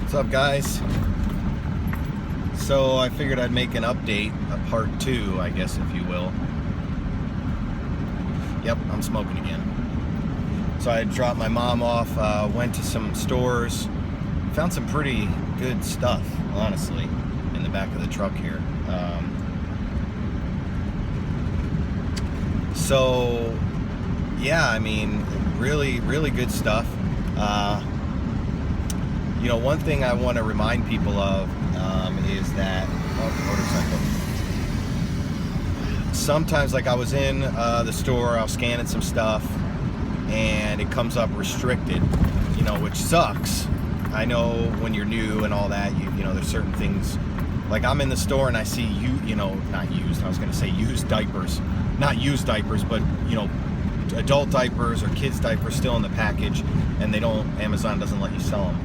What's up, guys? So I figured I'd make an update, a part 2, I guess, if you will. Yep, I'm smoking again. So I dropped my mom off, went to some stores, found some pretty good stuff, honestly, in the back of the truck here. So yeah, I mean, really good stuff. You know, one thing I want to remind people of is that motorcycle. Sometimes, like, I was in the store, I was scanning some stuff, and it comes up restricted, you know, which sucks. I know when you're new and all that, you know, there's certain things. Like, I'm in the store and I see not used. I was going to say used diapers, not used diapers, but you know, adult diapers or kids diapers still in the package, and Amazon doesn't let you sell them.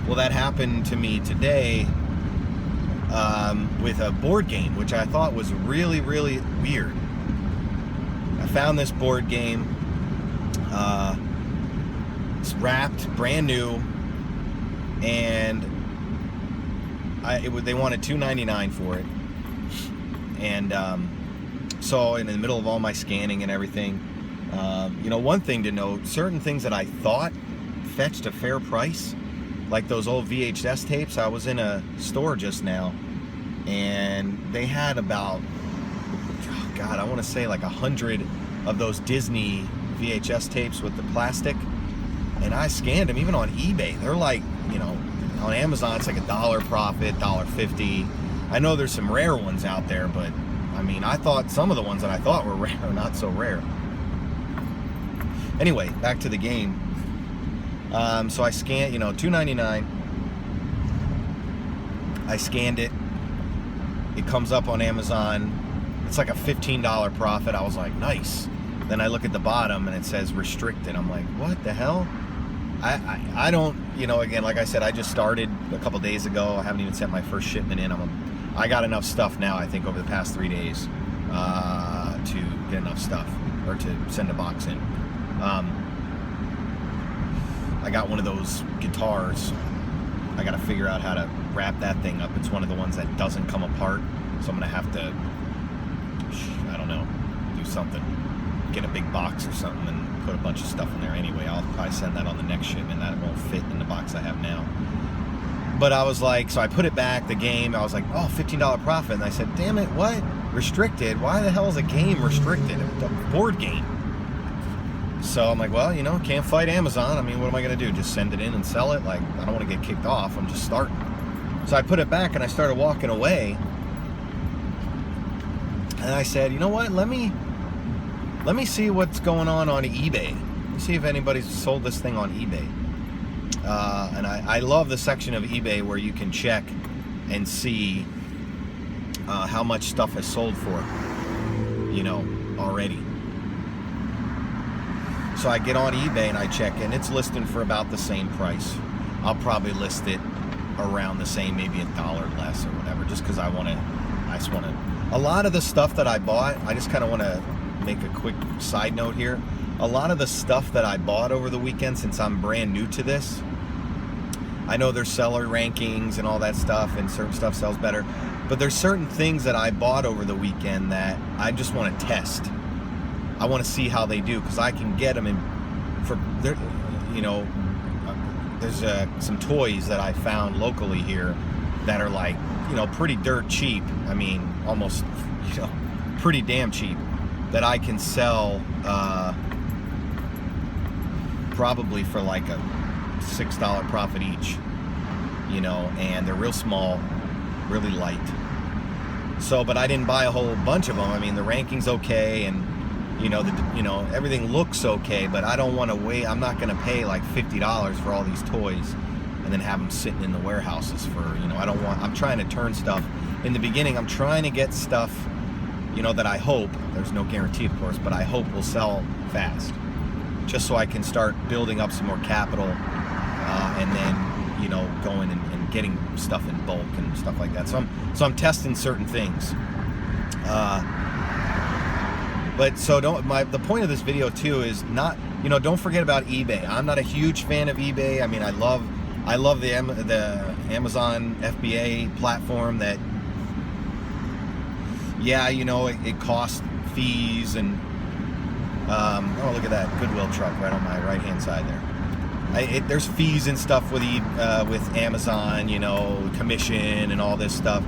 Well, that happened to me today with a board game, which I thought was really weird. I found this board game. It's wrapped, brand new, and they wanted $2.99 for it. And so in the middle of all my scanning and everything, you know, one thing to note, certain things that I thought fetched a fair price, like those old VHS tapes. I was in a store just now, and they had about, oh God, I want to say like 100 of those Disney VHS tapes with the plastic, and I scanned them. Even on eBay, they're like, you know, on Amazon it's like $1 profit, $1.50. I know there's some rare ones out there, but I mean, I thought some of the ones that I thought were rare are not so rare. Anyway, back to the game. So I scanned, you know, $2.99. I scanned it. It comes up on Amazon. It's like a $15 profit. I was like, nice. Then I look at the bottom and it says restricted. I'm like, what the hell? I don't, you know, again, like I said, I just started a couple days ago. I haven't even sent my first shipment in. I got enough stuff now, I think, over the past 3 days to get enough stuff, or to send a box in. I got one of those guitars. I got to figure out how to wrap that thing up. It's one of the ones that doesn't come apart, so I'm going to have to, I don't know, do something. Get a big box or something and put a bunch of stuff in there anyway. I'll probably send that on the next shipment. That won't fit in the box I have now. But I was like, so I put it back, the game. I was like, oh, $15 profit. And I said, damn it, what? Restricted? Why the hell is a game restricted? A board game. So I'm like, well, you know, can't fight Amazon. I mean, what am I going to do? Just send it in and sell it? Like, I don't want to get kicked off. I'm just starting. So I put it back and I started walking away. And I said, you know what? Let me see what's going on eBay. Let me see if anybody's sold this thing on eBay. And I love the section of eBay where you can check and see how much stuff is sold for, you know, already. So I get on eBay and I check, and it's listing for about the same price. I'll probably list it around the same, maybe $1 less or whatever, just because I just want to. A lot of the stuff that I bought, I just kind of want to make a quick side note here. A lot of the stuff that I bought over the weekend, since I'm brand new to this, I know there's seller rankings and all that stuff, and certain stuff sells better, but there's certain things that I bought over the weekend that I just want to test. I want to see how they do, because I can get them in for, you know, there's some toys that I found locally here that are like, you know, pretty dirt cheap. I mean, almost, you know, pretty damn cheap, that I can sell probably for like a $6 profit each, you know, and they're real small, really light. So, but I didn't buy a whole bunch of them. I mean, the ranking's okay, and you know, everything looks okay, but I don't want to wait. I'm not going to pay like $50 for all these toys and then have them sitting in the warehouses for, you know, I'm trying to turn stuff. In the beginning, I'm trying to get stuff, you know, that I hope, there's no guarantee of course, but I hope will sell fast, just so I can start building up some more capital, and then, you know, going and getting stuff in bulk and stuff like that. So I'm testing certain things. But so the point of this video too is not, don't forget about eBay. I'm not a huge fan of eBay. I mean, I love I love the Amazon FBA platform that, yeah, you know, it costs fees and, oh, look at that Goodwill truck right on my right-hand side there. There's fees and stuff with Amazon, you know, commission and all this stuff.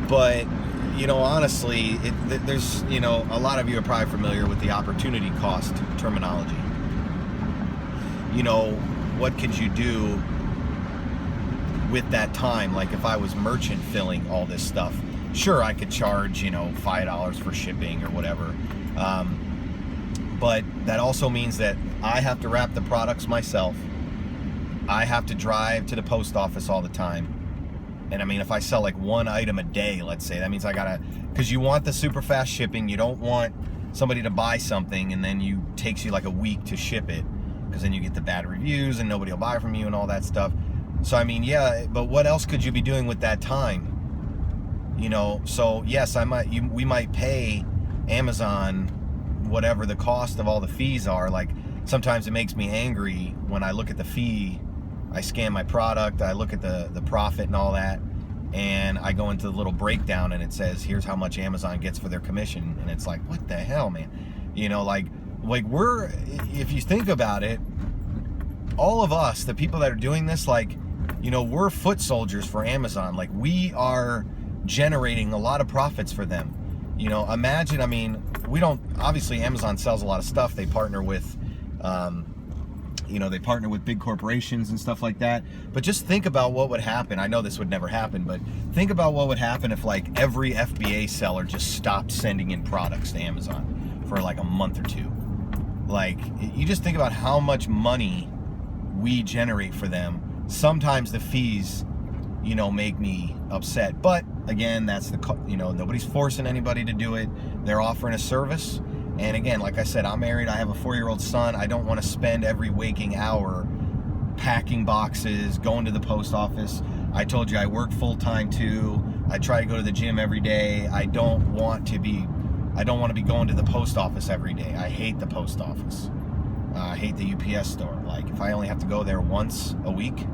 But, you know, honestly, there's, you know, a lot of you are probably familiar with the opportunity cost terminology. You know, what could you do with that time? Like if I was merchant filling all this stuff, sure, I could charge, you know, $5 for shipping or whatever. But that also means that I have to wrap the products myself. I have to drive to the post office all the time. And I mean, if I sell like one item a day, let's say, that means I gotta, because you want the super fast shipping. You don't want somebody to buy something and then takes you like a week to ship it, because then you get the bad reviews and nobody will buy from you and all that stuff. So I mean, yeah, but what else could you be doing with that time? You know, so yes, we might pay Amazon whatever the cost of all the fees are. Like sometimes it makes me angry when I look at the fee. I scan my product, I look at the profit and all that, and I go into the little breakdown and it says, here's how much Amazon gets for their commission. And it's like, what the hell, man? You know, like if you think about it, all of us, the people that are doing this, like, you know, we're foot soldiers for Amazon. Like we are generating a lot of profits for them. You know, imagine, I mean, obviously Amazon sells a lot of stuff. They partner with, you know, they partner with big corporations and stuff like that. But just think about what would happen. I know this would never happen, but think about what would happen if like every FBA seller just stopped sending in products to Amazon for like a month or two. Like, you just think about how much money we generate for them. Sometimes the fees, you know, make me upset. But again, that's you know, nobody's forcing anybody to do it. They're offering a service. And again, like I said, I'm married. I have a 4-year-old son. I don't want to spend every waking hour packing boxes, going to the post office. I told you I work full time too. I try to go to the gym every day. I don't want to be going to the post office every day. I hate the post office. I hate the UPS store. Like if I only have to go there once a week,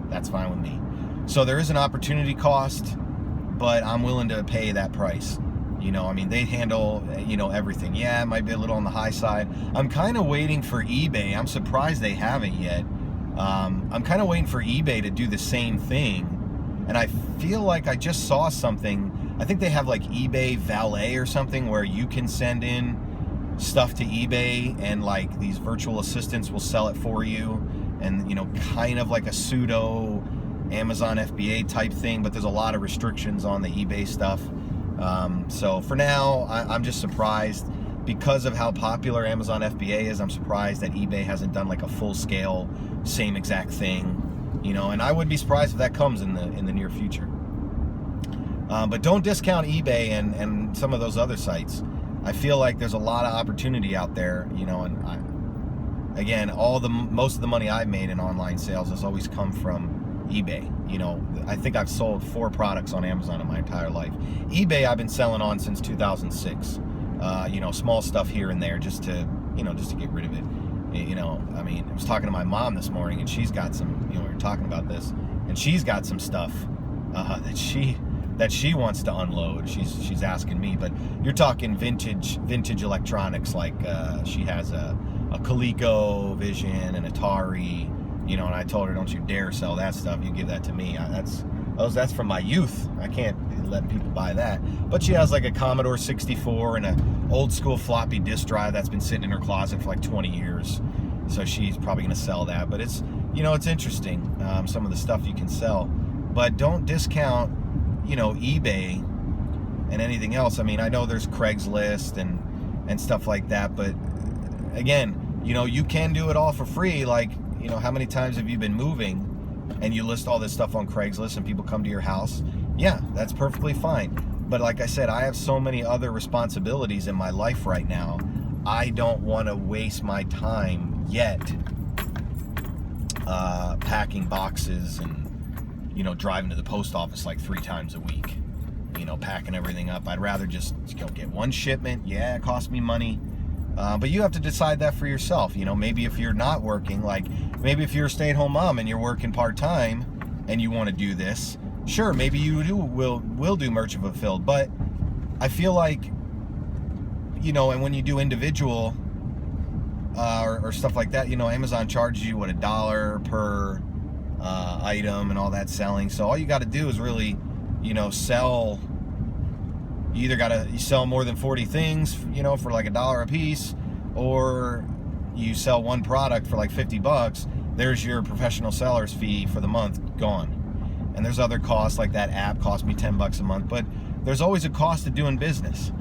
that's fine with me. So there is an opportunity cost, but I'm willing to pay that price. You know, I mean, they handle, you know, everything. Yeah, it might be a little on the high side. I'm kind of waiting for eBay. I'm surprised they haven't yet. I'm kind of waiting for eBay to do the same thing. And I feel like I just saw something. I think they have like eBay Valet or something where you can send in stuff to eBay and like these virtual assistants will sell it for you. And, you know, kind of like a pseudo Amazon FBA type thing, but there's a lot of restrictions on the eBay stuff. So for now, I'm just surprised because of how popular Amazon FBA is. I'm surprised that eBay hasn't done like a full-scale, same exact thing, you know. And I would be surprised if that comes in the near future. But don't discount eBay and some of those other sites. I feel like there's a lot of opportunity out there, you know. And again, most of the money I've made in online sales has always come from eBay. You know, I think I've sold 4 products on Amazon in my entire life. eBay I've been selling on since 2006. You know, small stuff here and there just to get rid of it. You know, I mean, I was talking to my mom this morning and she's got some, you know, we were talking about this, and she's got some stuff that she wants to unload. She's asking me, but you're talking vintage electronics, like she has a Coleco Vision, an Atari. You know, and I told her, don't you dare sell that stuff. You give that to me. That's from my youth. I can't let people buy that. But she has like a Commodore 64 and an old school floppy disk drive that's been sitting in her closet for like 20 years. So she's probably going to sell that. But it's, you know, it's interesting, some of the stuff you can sell. But don't discount, you know, eBay and anything else. I mean, I know there's Craigslist and stuff like that. But again, you know, you can do it all for free. Like, you know, how many times have you been moving and you list all this stuff on Craigslist and people come to your house? Yeah, that's perfectly fine. But like I said, I have so many other responsibilities in my life right now. I don't want to waste my time yet packing boxes and, you know, driving to the post office like 3 times a week, you know, packing everything up. I'd rather just, you know, get one shipment. Yeah, it costs me money. But you have to decide that for yourself. Maybe if you're not working, like maybe if you're a stay-at-home mom and you're working part-time and you want to do this, sure, maybe you will do merchant fulfilled. But I feel like, and when you do individual or stuff like that, Amazon charges you $1 per item and all that selling. So all you got to do is really, sell. You either you sell more than 40 things, for like $1 a piece, or you sell one product for like $50. There's your professional seller's fee for the month gone. And there's other costs, like that app cost me $10 a month, but there's always a cost to doing business.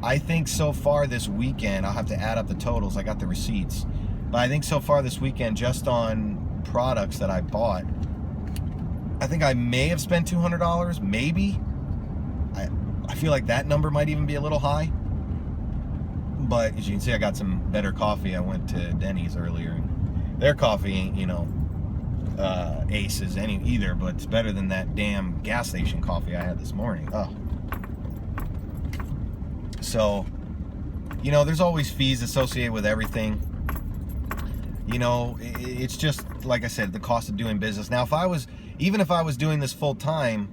I think so far this weekend, I'll have to add up the totals, I got the receipts, but I think so far this weekend, just on products that I bought, I think I may have spent $200, maybe. I feel like that number might even be a little high. But as you can see, I got some better coffee. I went to Denny's earlier, and their coffee ain't, aces either, but it's better than that damn gas station coffee I had this morning. Oh. So, there's always fees associated with everything. It's just, like I said, the cost of doing business. Now, even if I was doing this full time,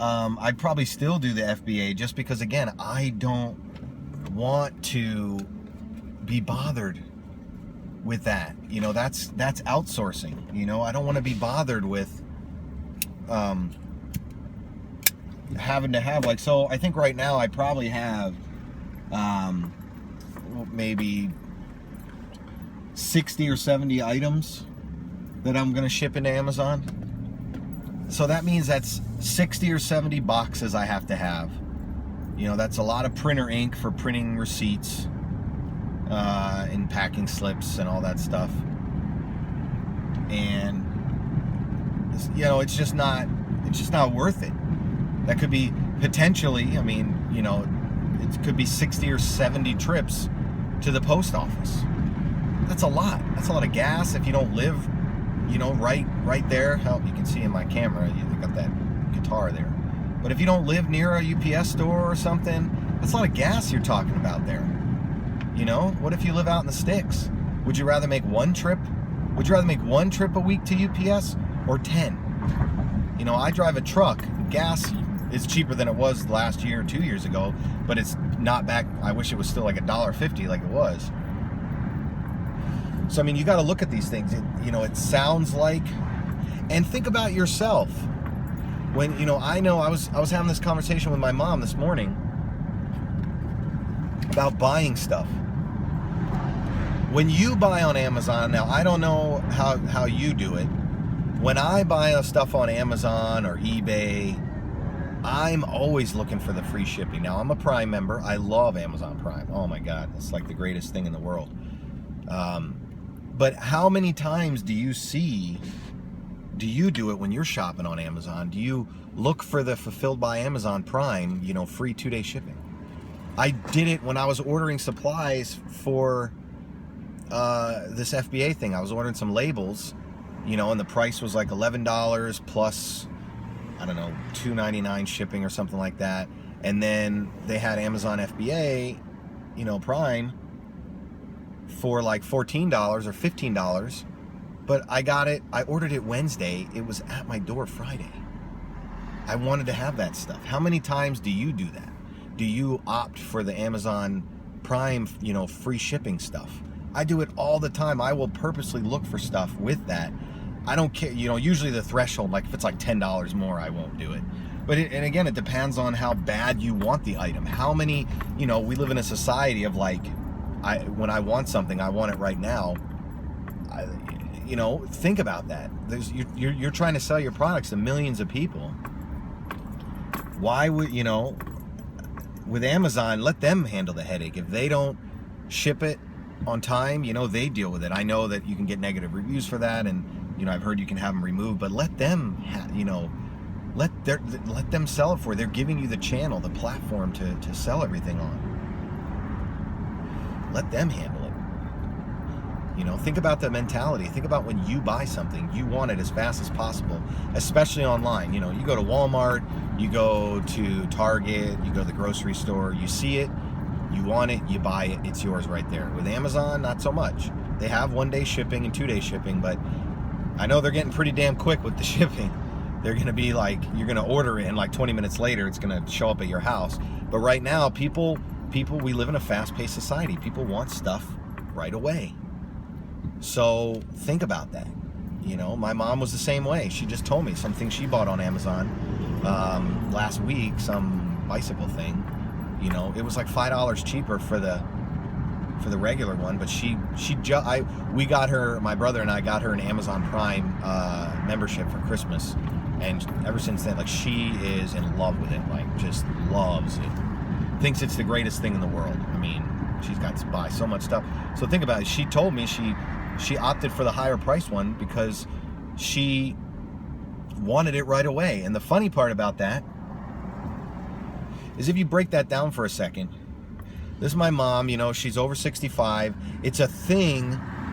I'd probably still do the FBA, just because, again, I don't want to be bothered with that. That's outsourcing. I don't want to be bothered with having to have, so I think right now I probably have maybe 60 or 70 items that I'm going to ship into Amazon. So that means that's 60 or 70 boxes I have to have. That's a lot of printer ink for printing receipts and packing slips and all that stuff. And it's just not worth it. That could be potentially, it could be 60 or 70 trips to the post office. That's a lot. That's a lot of gas if you don't live, right there. Hell, you can see in my camera, you got that guitar there. But if you don't live near a UPS store or something, that's a lot of gas you're talking about there. What if you live out in the sticks? Would you rather make one trip? Would you rather make one trip a week to UPS or 10? I drive a truck. Gas is cheaper than it was last year or 2 years ago, but it's not back. I wish it was still like $1.50 like it was. So, you got to look at these things. It sounds like, and think about yourself. When, I know I was having this conversation with my mom this morning about buying stuff. When you buy on Amazon, now I don't know how you do it. When I buy stuff on Amazon or eBay, I'm always looking for the free shipping. Now, I'm a Prime member. I love Amazon Prime. Oh my God, it's like the greatest thing in the world. But how many times do you do it when you're shopping on Amazon? Do you look for the fulfilled by Amazon Prime, free 2-day shipping? I did it when I was ordering supplies for this FBA thing. I was ordering some labels, and the price was like $11 plus, I don't know, $2.99 shipping or something like that. And then they had Amazon FBA, Prime for like $14 or $15. But I ordered it Wednesday. It was at my door Friday. I wanted to have that stuff. How many times do you do that? Do you opt for the Amazon Prime, free shipping stuff? I do it all the time. I will purposely look for stuff with that. I don't care, usually the threshold, like if it's like $10 more, I won't do it. But and again, it depends on how bad you want the item. How many, we live in a society of like, when I want something, I want it right now. Think about that. You're trying to sell your products to millions of people. Why would, with Amazon, let them handle the headache. If they don't ship it on time, they deal with it. I know that you can get negative reviews for that, and I've heard you can have them removed, but let them let them sell it for you. They're giving you the channel, the platform to sell everything on. Let them handle it. Think about the mentality. Think about when you buy something, you want it as fast as possible, especially online. You go to Walmart, you go to Target, you go to the grocery store, you see it, You want it, you buy it, it's yours right there. With Amazon, not so much. They have 1-day shipping and 2-day shipping, but I know they're getting pretty damn quick with the shipping. They're gonna be like, you're gonna order it and like 20 minutes later, it's gonna show up at your house. But right now, people, we live in a fast-paced society. People want stuff right away. So think about that. You know, my mom was the same way. She just told me something she bought on Amazon last week, some bicycle thing. You know, it was like $5 cheaper for the regular one, but we got her, my brother and I got her an Amazon Prime membership for Christmas, and ever since then, like, she is in love with it, like, just loves it, thinks it's the greatest thing in the world. I mean, she's got to buy so much stuff. So think about it. She told me she opted for the higher price one because she wanted it right away. And the funny part about that is, if you break that down for a second, this is my mom, you know, she's over 65. It's a thing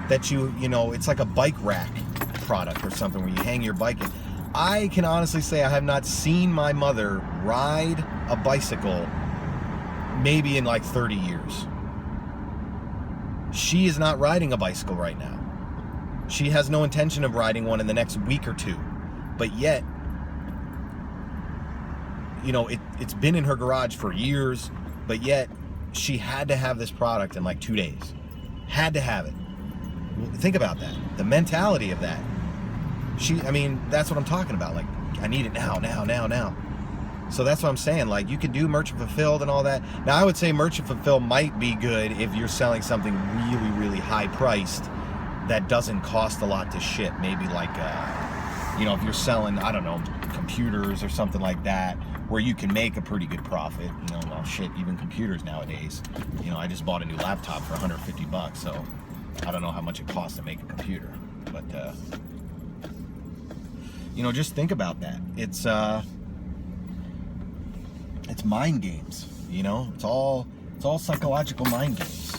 that you know, it's like a bike rack product or something where you hang your bike in. I can honestly say I have not seen my mother ride a bicycle maybe in like 30 years. She is not riding a bicycle right now. She has no intention of riding one in the next week or two. But yet, you know, it's been in her garage for years, but yet she had to have this product in like 2 days. Had to have it. Think about that. The mentality of that. I mean, that's what I'm talking about. Like, I need it now. So that's what I'm saying. Like, you could do merchant fulfilled and all that. Now, I would say merchant fulfilled might be good if you're selling something really, really high priced that doesn't cost a lot to ship. Maybe like, you know, if you're selling, I don't know, computers or something like that, where you can make a pretty good profit. You know, well, shit, even computers nowadays. You know, I just bought a new laptop for $150, so I don't know how much it costs to make a computer. But, you know, just think about that. It's mind games, you know? It's all psychological mind games.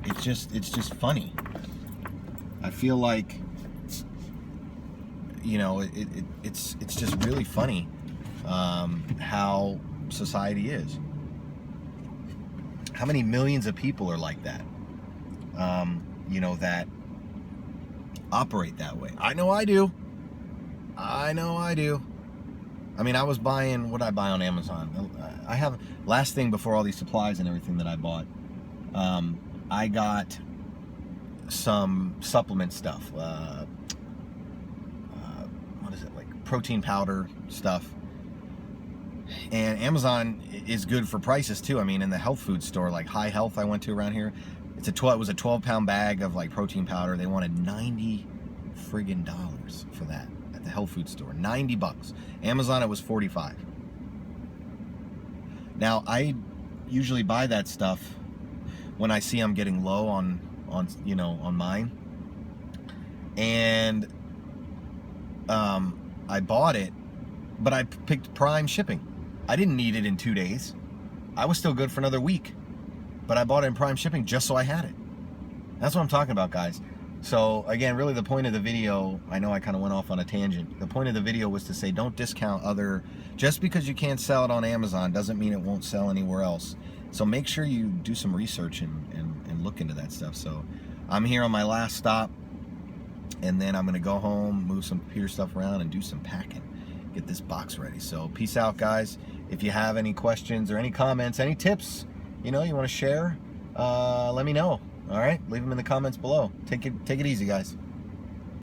It's just funny. I feel like, you know, it's just really funny how society is. How many millions of people are like that? You know, that operate that way. I know I do. I mean, I was buying, what did I buy on Amazon? I have, last thing before all these supplies and everything that I bought, I got some supplement stuff. What is it, like protein powder stuff. And Amazon is good for prices too. I mean, in the health food store, like High Health I went to around here, it was a 12-pound bag of like protein powder. They wanted $90 friggin' for that at the health food store. $90. Amazon, it was $45. Now, I usually buy that stuff when I see I'm getting low on you know, on mine. And I bought it, but I picked Prime shipping. I didn't need it in 2 days. I was still good for another week. But I bought it in Prime shipping just so I had it. That's what I'm talking about, guys. So, again, really the point of the video, I know I kind of went off on a tangent. The point of the video was to say, don't discount just because you can't sell it on Amazon doesn't mean it won't sell anywhere else. So make sure you do some research and look into that stuff. So I'm here on my last stop, and then I'm going to go home, move some computer stuff around, and do some packing. Get this box ready. So peace out, guys. If you have any questions or any comments, any tips, you know, you want to share, let me know. All right, leave them in the comments below. Take it easy, guys.